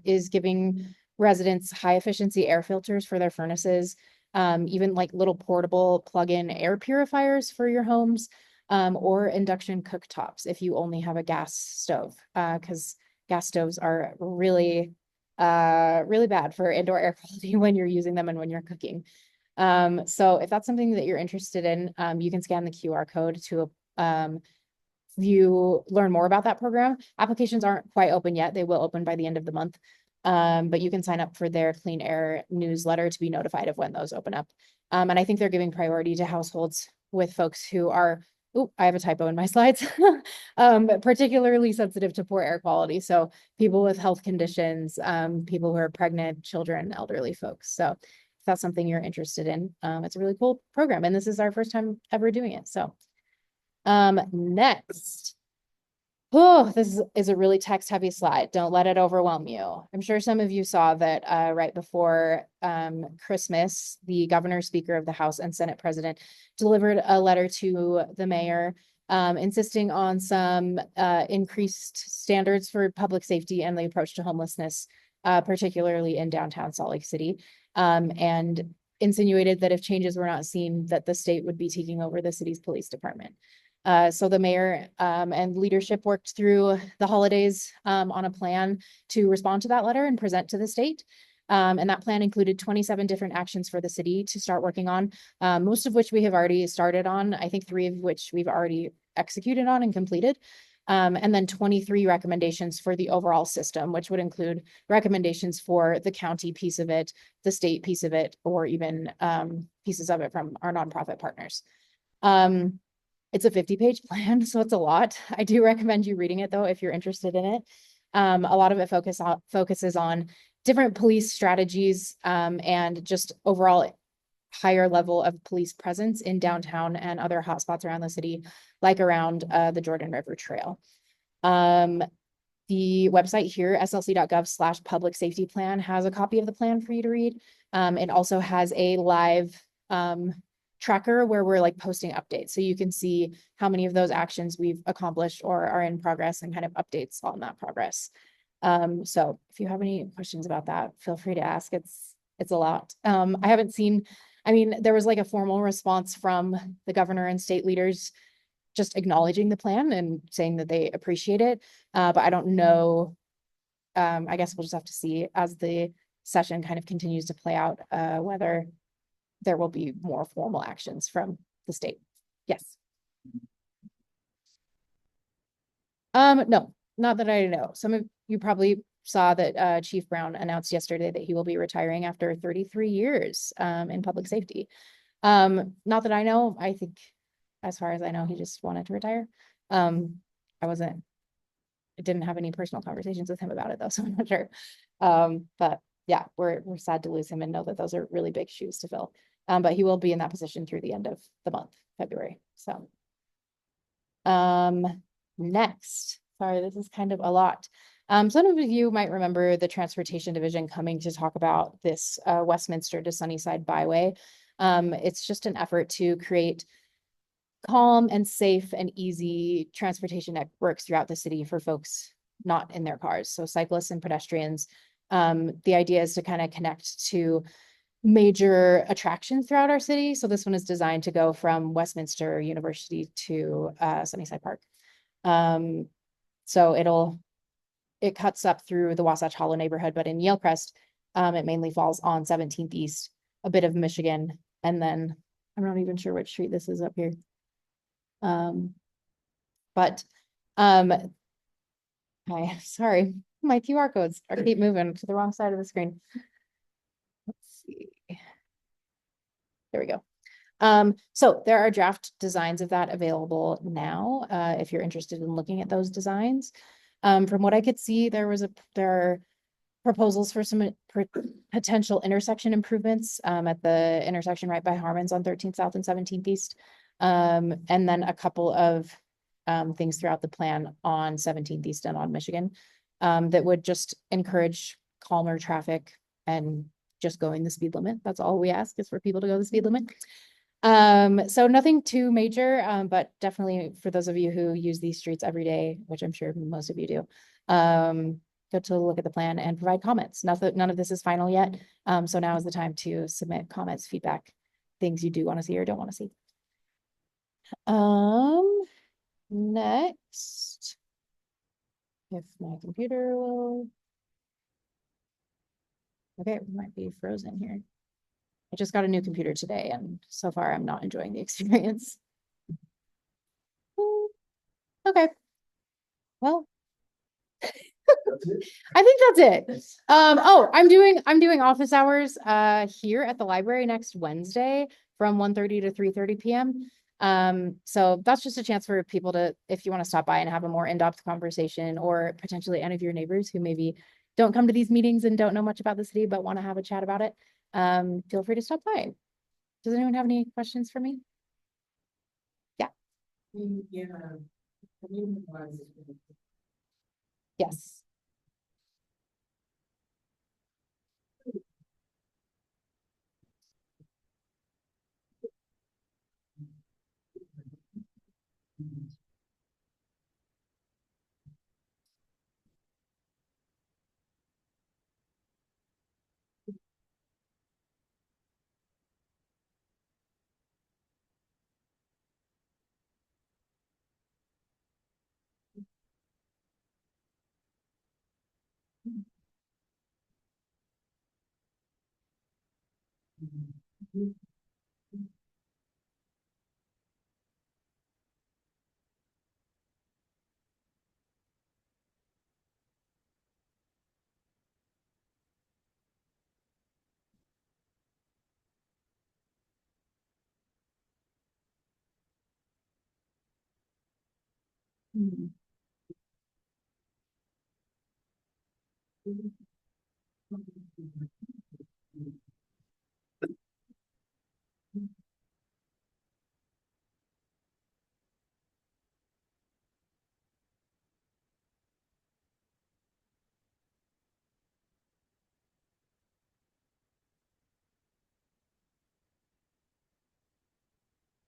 is giving residents high efficiency air filters for their furnaces, even like little portable plug-in air purifiers for your homes, or induction cooktops if you only have a gas stove, because gas stoves are really bad for indoor air quality when you're using them and when you're cooking. So if that's something that you're interested in, you can scan the QR code to learn more about that program. Applications aren't quite open yet. They will open by the end of the month. But you can sign up for their clean air newsletter to be notified of when those open up. And I think they're giving priority to households with folks who are, oh, I have a typo in my slides, particularly sensitive to poor air quality. So people with health conditions, people who are pregnant, children, elderly folks. So if that's something you're interested in, it's a really cool program. And this is our first time ever doing it. So next. Oh, this is a really text heavy slide. Don't let it overwhelm you. I'm sure some of you saw that right before Christmas, the governor, speaker of the House, and Senate president delivered a letter to the mayor insisting on some increased standards for public safety and the approach to homelessness, particularly in downtown Salt Lake City, and insinuated that if changes were not seen, that the state would be taking over the city's police department. So the mayor and leadership worked through the holidays on a plan to respond to that letter and present to the state. And that plan included 27 different actions for the city to start working on, most of which we have already started on, I think 3 of which we've already executed on and completed. And then 23 recommendations for the overall system, which would include recommendations for the county piece of it, the state piece of it, or even pieces of it from our nonprofit partners. It's a 50-page plan, so it's a lot. I do recommend you reading it though, if you're interested in it. A lot of it focuses on different police strategies and just overall higher level of police presence in downtown and other hotspots around the city, like around the Jordan River Trail. The website here, slc.gov/public safety plan, has a copy of the plan for you to read. It also has a live tracker where we're like posting updates. So you can see how many of those actions we've accomplished or are in progress and kind of updates on that progress. So if you have any questions about that, feel free to ask. It's a lot. I haven't seen, I mean, there was like a formal response from the governor and state leaders just acknowledging the plan and saying that they appreciate it. But I don't know. I guess we'll just have to see as the session kind of continues to play out, whether there will be more formal actions from the state. Yes. No, not that I know. Some of you probably saw that Chief Brown announced yesterday that he will be retiring after 33 years in public safety. Not that I know, I think as far as I know, he just wanted to retire. I didn't have any personal conversations with him about it though, so I'm not sure. But yeah, we're sad to lose him and know that those are really big shoes to fill. But he will be in that position through the end of the month, February, so. Next, sorry, this is kind of a lot. Some of you might remember the Transportation Division coming to talk about this Westminster to Sunnyside byway. It's just an effort to create calm and safe and easy transportation networks throughout the city for folks not in their cars, so cyclists and pedestrians. The idea is to kind of connect to major attractions throughout our city. So this one is designed to go from Westminster University to Sunnyside Park. So it cuts up through the Wasatch Hollow neighborhood, but in Yale-Crest, it mainly falls on 17th East, a bit of Michigan, and then I'm not even sure which street this is up here. Sorry, my QR codes are keep moving to the wrong side of the screen. Let's see. There we go. So there are draft designs of that available now, if you're interested in looking at those designs. From what I could see, there are proposals for some potential intersection improvements at the intersection right by Harmon's on 13th South and 17th East. And then a couple of things throughout the plan on 17th East and on Michigan that would just encourage calmer traffic and just going the speed limit. That's all we ask, is for people to go the speed limit. So nothing too major, but definitely for those of you who use these streets every day, which I'm sure most of you do, good to look at the plan and provide comments. None of this is final yet. So now is the time to submit comments, feedback, things you do want to see or don't want to see. Next, if my computer will. Okay, it might be frozen here. I just got a new computer today, and so far I'm not enjoying the experience. Okay. Well, I think that's it. Oh, I'm doing office hours here at the library next Wednesday from 1:30 to 3:30 p.m. So that's just a chance for people to, if you want to stop by and have a more in-depth conversation, or potentially any of your neighbors who maybe don't come to these meetings and don't know much about the city but want to have a chat about it, feel free to stop by. Does anyone have any questions for me? Yeah. Yes.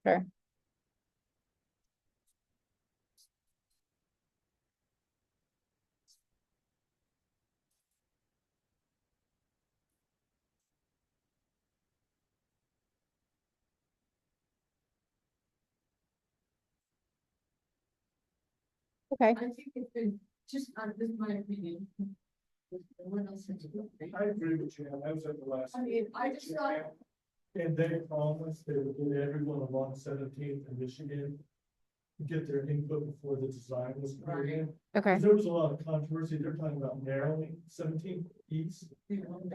Sure. Okay. I think it's been, just, this is my opinion. Everyone else has a- I agree with you. I was at the last. I mean, I just thought, And they promised they would get everyone along 17th in Michigan get their input before the design was created. Okay. There was a lot of controversy. They're talking about narrowing 17 east.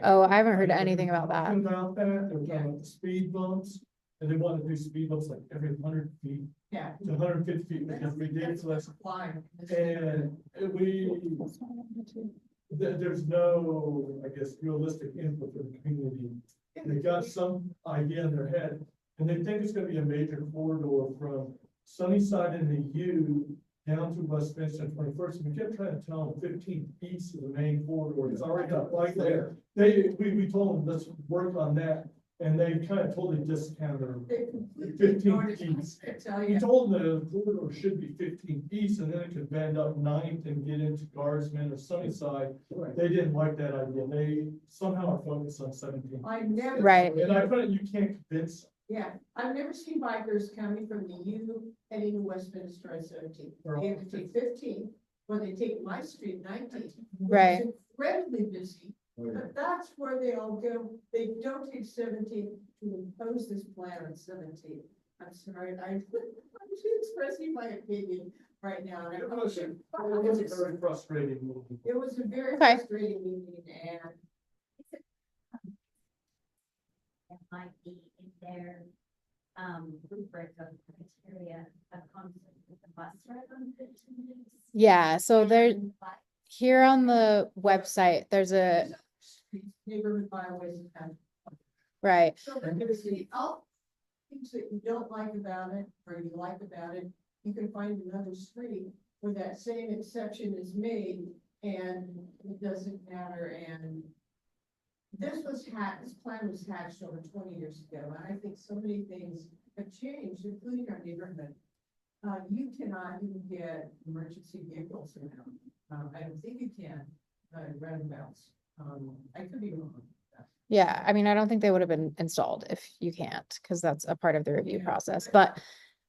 Oh, I haven't heard anything about that. About that, they were talking about the speed bumps, and they want to do speed bumps like every 100 feet Yeah. to 150 feet, which is ridiculous. And there's no, I guess, realistic input from the community. They got some idea in their head, and they think it's gonna be a major corridor from Sunnyside in the U down to Westminster and 21st. We kept trying to tell them 15th east of the main corridor. It's already got right there. We told them, let's work on that. And they kind of totally discounted them. 15 east. We told them the corridor should be 15 east, and then it could bend up 9th and get into Guardsman or Sunnyside. They didn't like that idea. They somehow are focused on 17. I never. Right. And I find you can't convince them. Yeah, I've never seen bikers coming from the U heading to Westminster at 17. They have to take 15, or they take my street 19. which Right. is incredibly busy, but that's where they all go. They don't take 17 to impose this plan on 17. I'm sorry, I'm just expressing my opinion right now. And It was a very frustrating movie. It was a very Okay. frustrating meeting, and It might be in their rubric of criteria of conflict with the bus ride on 15 minutes. Yeah, so there, But here on the website, there's a, neighborhood byways and. right, So there's the things that you don't like about it, or you like about it, you can find another street where that same exception is made, and it doesn't matter, and this plan was hatched over 20 years ago, and I think so many things have changed, including our neighborhood. You cannot even get emergency vehicles around. I don't think you can, roundabouts. I could be wrong. yeah, I mean, I don't think they would have been installed if you can't, because that's a part of the review process, but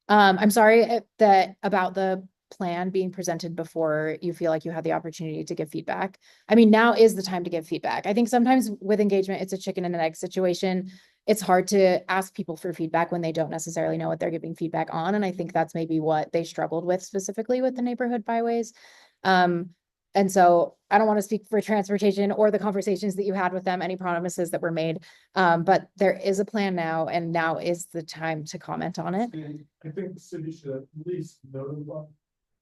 I'm sorry that about the plan being presented before you feel like you had the opportunity to give feedback. I mean, now is the time to give feedback. I think sometimes with engagement, it's a chicken and an egg situation. It's hard to ask people for feedback when they don't necessarily know what they're giving feedback on. And I think that's maybe what they struggled with specifically with the neighborhood byways. And so I don't want to speak for transportation or the conversations that you had with them, any promises that were made. But there is a plan now, and now is the time to comment on it. I think the city should at least notify,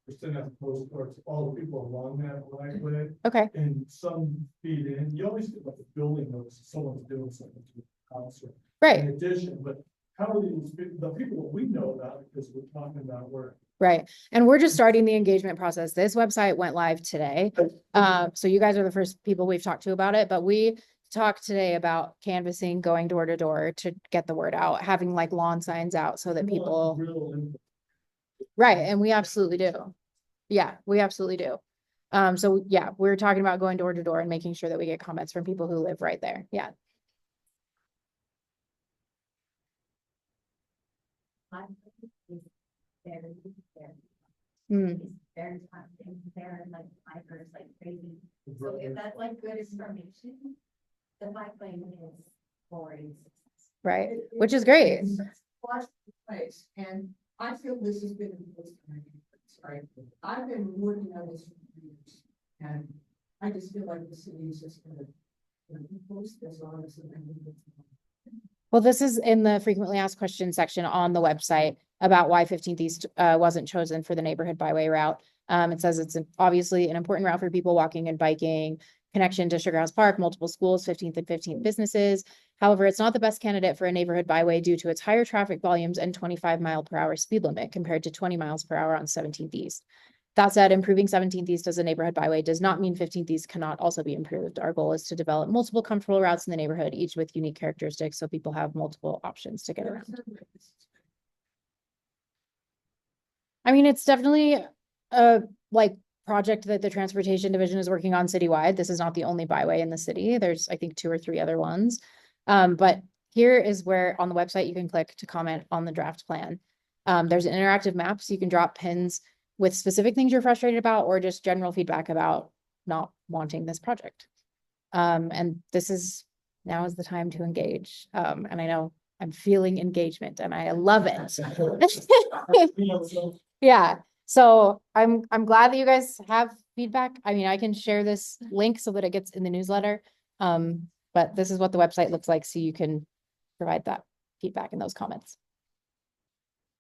or send out postcards to all the people along that right way, Okay, and some feed in. You always get like a building notice, if someone's doing something to the house or in right, addition, but how are these, the people that we know about, because we're talking about where. right. And we're just starting the engagement process. This website went live today. So you guys are the first people we've talked to about it, but we talked today about canvassing, going door to door to get the word out, having like lawn signs out so that people, Real input. right, and we absolutely do. Yeah, we absolutely do. So yeah, we're talking about going door to door and making sure that we get comments from people who live right there. Yeah. Mm. It's very tough, they're like bikers like crazy. So if that's like good information, the bike lane is boring. Right, which is great. Watch the place, and I feel this has been a good time. Sorry, I've been working on this for years, and I just feel like the city is just gonna, post this on us and then. Well, this is in the frequently asked questions section on the website about why 15th East wasn't chosen for the neighborhood byway route. It says it's obviously an important route for people walking and biking, connection to Sugar House Park, multiple schools, 15th and 15th businesses. However, it's not the best candidate for a neighborhood byway due to its higher traffic volumes and 25-mile-per-hour speed limit compared to 20 miles per hour on 17th East. That said, improving 17th East as a neighborhood byway does not mean 15th East cannot also be improved. Our goal is to develop multiple comfortable routes in the neighborhood, each with unique characteristics, so people have multiple options to get around. I mean, it's definitely a project that the transportation division is working on citywide. This is not the only byway in the city. There's, I think, 2 or 3 other ones. But here is where on the website you can click to comment on the draft plan. There's an interactive map, so you can drop pins with specific things you're frustrated about or just general feedback about not wanting this project. And now is the time to engage. And I know I'm feeling engagement and I love it. Yeah, so I'm glad that you guys have feedback. I mean, I can share this link so that it gets in the newsletter. But this is what the website looks like, so you can provide that feedback in those comments.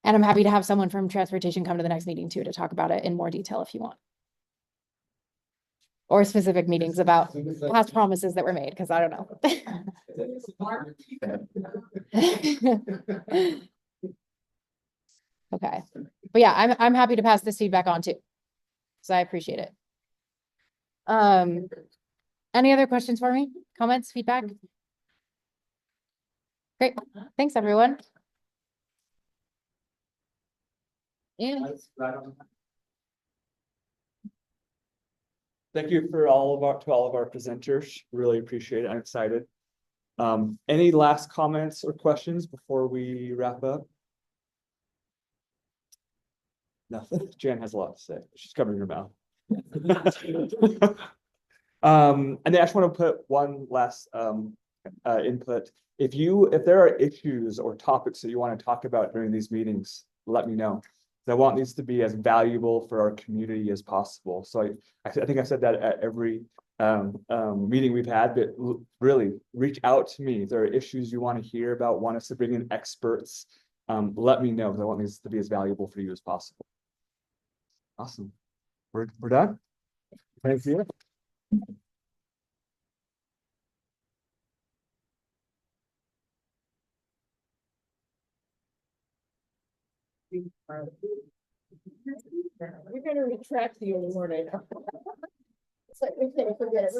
And I'm happy to have someone from transportation come to the next meeting too, to talk about it in more detail if you want. Or specific meetings about past promises that were made, because I don't know. Okay, but yeah, I'm happy to pass this feedback on too. So I appreciate it. Any other questions for me? Comments, feedback? Great, thanks, everyone. And Thank you for all of our presenters. Really appreciate it. I'm excited. Any last comments or questions before we wrap up? Nothing. Jan has a lot to say. She's covering her mouth. And then I just want to put one last input. If there are issues or topics that you want to talk about during these meetings, let me know. I want these to be as valuable for our community as possible. So I think I said that at every meeting we've had, but really reach out to me. If there are issues you want to hear about, want us to bring in experts, let me know, because I want these to be as valuable for you as possible. Awesome. We're done. Thank you. We're gonna retract the award. It's like, we can't forget it.